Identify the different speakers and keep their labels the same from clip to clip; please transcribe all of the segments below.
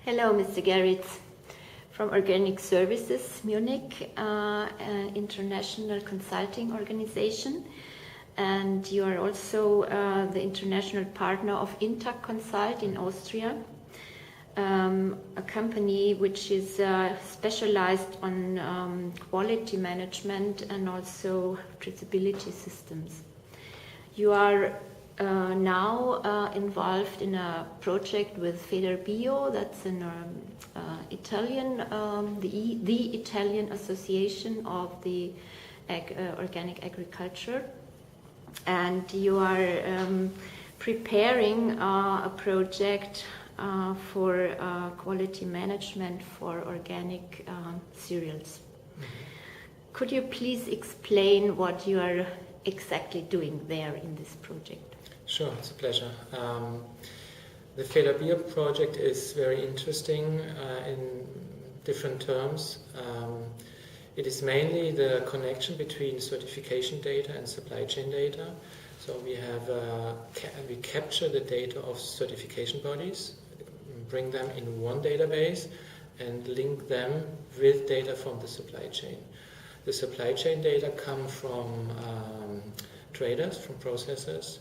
Speaker 1: Hello, Mr. Gerriets from Organic Services Munich, an international consulting organization. And you are also the international partner of Intag in Austria, a company which is specialized on quality management and also traceability systems. You are now involved in a project with Federbio, that's an Italian, the Italian Association of the Organic Agriculture, and you are preparing a project for quality management for organic cereals. Mm-hmm. Could you please explain what you are exactly doing there in this project?
Speaker 2: Sure, it's a pleasure. The Federbio project is very interesting in different terms. It is mainly the connection between certification data and supply chain data. So we capture the data of certification bodies, bring them in one database, and link them with data from the supply chain. The supply chain data come from traders, from processors.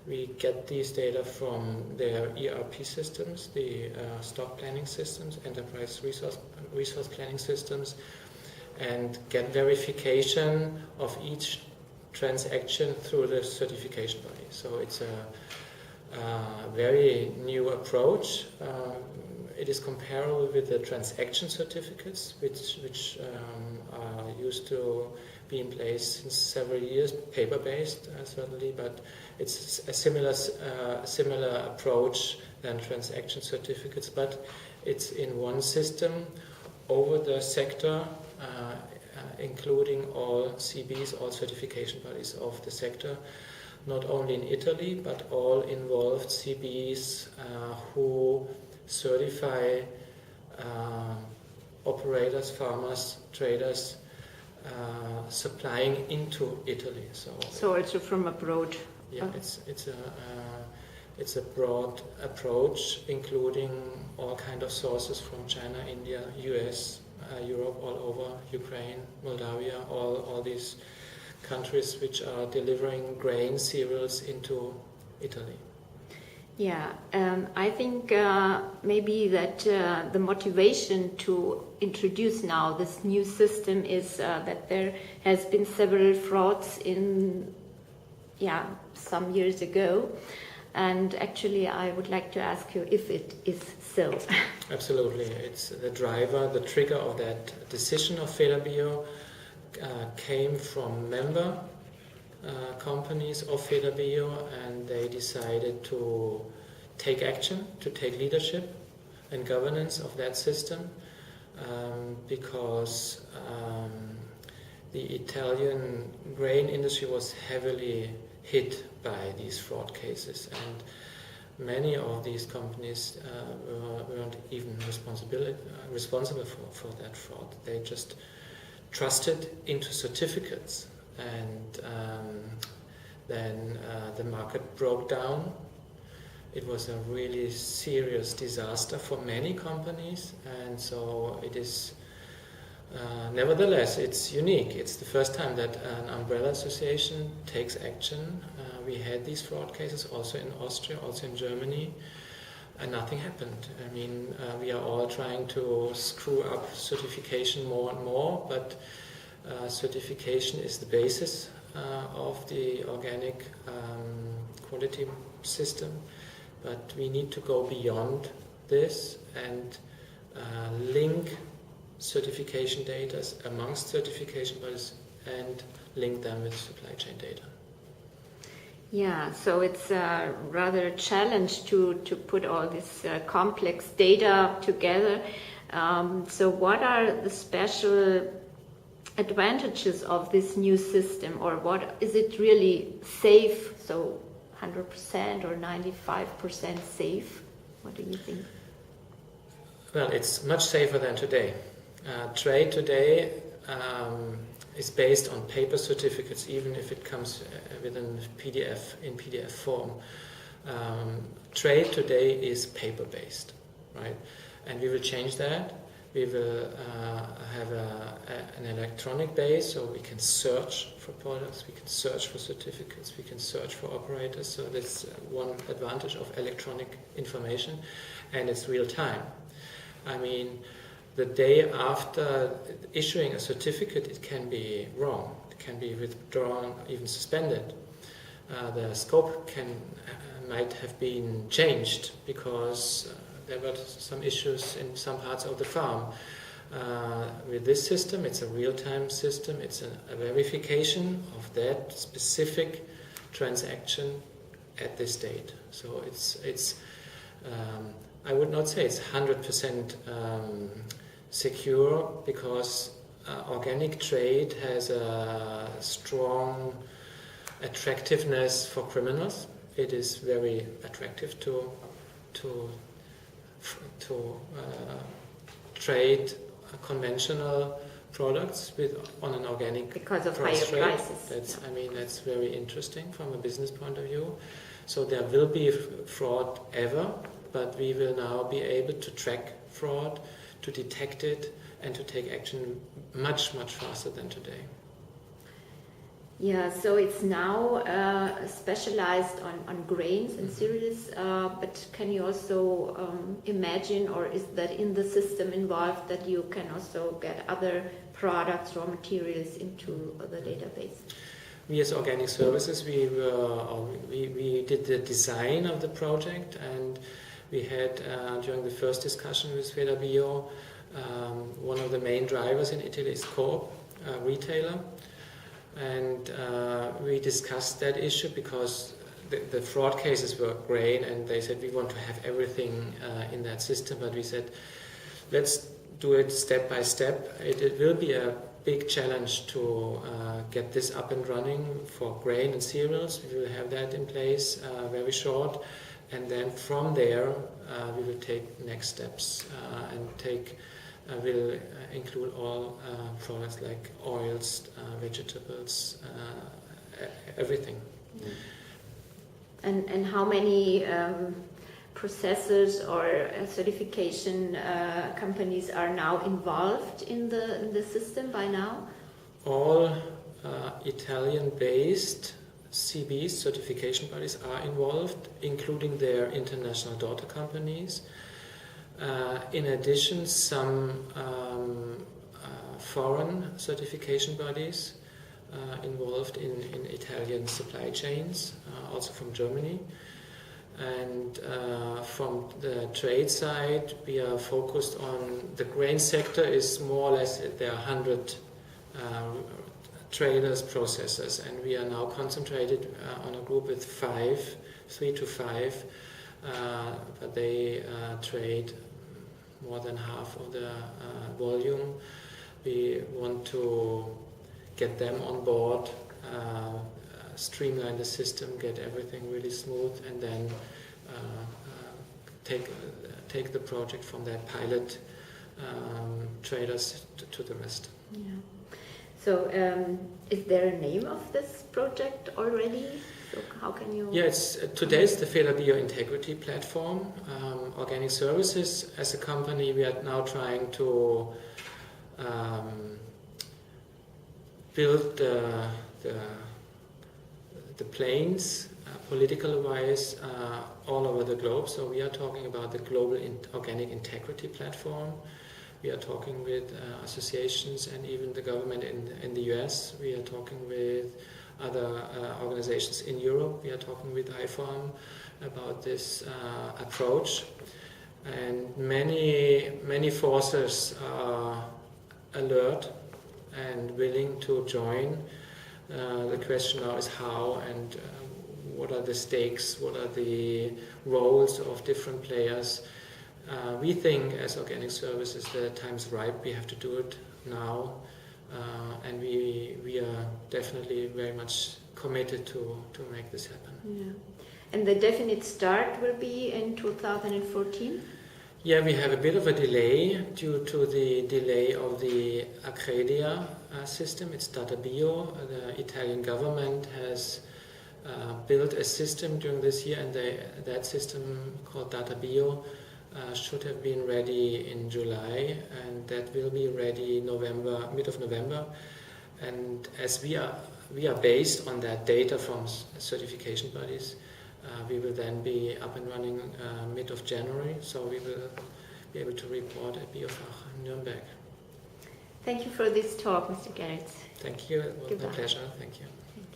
Speaker 2: We get these data from their ERP systems, the stock planning systems, enterprise resource planning systems, and get verification of each transaction through the certification body. So it's a very new approach. It is comparable with the transaction certificates, which are used to be in place since several years, paper-based certainly, but it's a similar approach than transaction certificates, but it's in one system over the sector, including all CBs, all certification bodies of the sector, not only in Italy, but all involved CBs who certify operators, farmers, traders, supplying into Italy.
Speaker 1: So also from abroad.
Speaker 2: Yeah, it's a broad approach, including all kind of sources from China, India, US, Europe, all over, Ukraine, Moldavia, all these countries which are delivering grain, cereals into Italy.
Speaker 1: Yeah, I think maybe that the motivation to introduce now this new system is that there has been several frauds in some years ago, and actually I would like to ask you if it is so.
Speaker 2: Absolutely, it's the driver, the trigger of that decision of Federbio came from member companies of Federbio, and they decided to take action, to take leadership and governance of that system, because the Italian grain industry was heavily hit by these fraud cases, and many of these companies weren't even responsible for that fraud. They just trusted into certificates, and then the market broke down. It was a really serious disaster for many companies, and so it is nevertheless it's unique. It's the first time that an umbrella association takes action. We had these fraud cases also in Austria, also in Germany, and nothing happened. I mean, we are all trying to screw up certification more and more, but certification is the basis of the organic quality system, but we need to go beyond this and link certification data amongst certification bodies and link them with supply chain data.
Speaker 1: Yeah, so it's rather a challenge to put all this complex data together. So what are the special advantages of this new system, or what is it really safe? So 100% or 95% safe? What do you think?
Speaker 2: Well, it's much safer than today. Trade today is based on paper certificates, even if it comes within PDF form. Trade today is paper-based, right? and we will change that. We will have an electronic base, so we can search for products, we can search for certificates, we can search for operators. So that's one advantage of electronic information, and it's real time. I mean, the day after issuing a certificate, it can be wrong, it can be withdrawn, even suspended. The scope might have been changed because there were some issues in some parts of the farm. With this system, it's a real-time system. It's a verification of that specific transaction at this date. So it's I would not say it's 100% secure, because organic trade has a strong attractiveness for criminals. It is very attractive to trade conventional products on an organic
Speaker 1: because of
Speaker 2: price
Speaker 1: higher
Speaker 2: trade.
Speaker 1: prices.
Speaker 2: That's very interesting from a business point of view. So there will be fraud ever, but we will now be able to track fraud, to detect it, and to take action much, much faster than today.
Speaker 1: Yeah, so it's now specialized on grains and cereals, but can you also imagine, or is that in the system involved, that you can also get other products, raw materials into the database?
Speaker 2: We as Organic Services, we did the design of the project, and we had, during the first discussion with Feder Bio, one of the main drivers in Italy is Coop, a retailer. And we discussed that issue because the fraud cases were grain, and they said we want to have everything in that system, but we said let's do it step by step. It will be a big challenge to get this up and running for grain and cereals. We will have that in place very short, and then from there we will take next steps and will include all products like oils, vegetables, everything.
Speaker 1: And how many processors or certification companies are now involved in the system by now?
Speaker 2: All Italian-based CBs, certification bodies, are involved, including their international daughter companies. In addition, some foreign certification bodies involved in Italian supply chains, also from Germany. And from the trade side, we are focused on the grain sector. Is more or less, there are 100 traders, processors, and we are now concentrated on a group with 3 to 5, but they trade more than half of the volume. We want to get them on board, streamline the system, get everything really smooth, and then take the project from that pilot traders to the rest.
Speaker 1: Yeah. So, is there a name of this project already? So how can you?
Speaker 2: Yeah, today it's the Feder Bio Integrity-Plattform. Organic Services, as a company, we are now trying to build the planes, political-wise, all over the globe. So we are talking about the Global Organic Integrity-Plattform. We are talking with associations and even the government in the US. We are talking with other organizations in Europe. We are talking with IFORM about this approach. And many forces are alert and willing to join. The question now is how, and what are the stakes, what are the roles of different players. We think as Organic Services the time's ripe, we have to do it now, and we are definitely very much committed to make this happen.
Speaker 1: Yeah. And the definite start will be in 2014?
Speaker 2: Yeah, we have a bit of a delay due to the delay of the Accredia system. It's Data Bio. The Italian government has built a system during this year, and that system called Data Bio should have been ready in July, and that will be ready mid of November. And as we are based on that data from certification bodies, we will then be up and running mid of January, so we will be able to report at Biofach Nuremberg.
Speaker 1: Thank you for this talk, Mr. Gerriets.
Speaker 2: Thank you. It was
Speaker 1: Goodbye.
Speaker 2: my pleasure. Thank you.
Speaker 1: Thank you.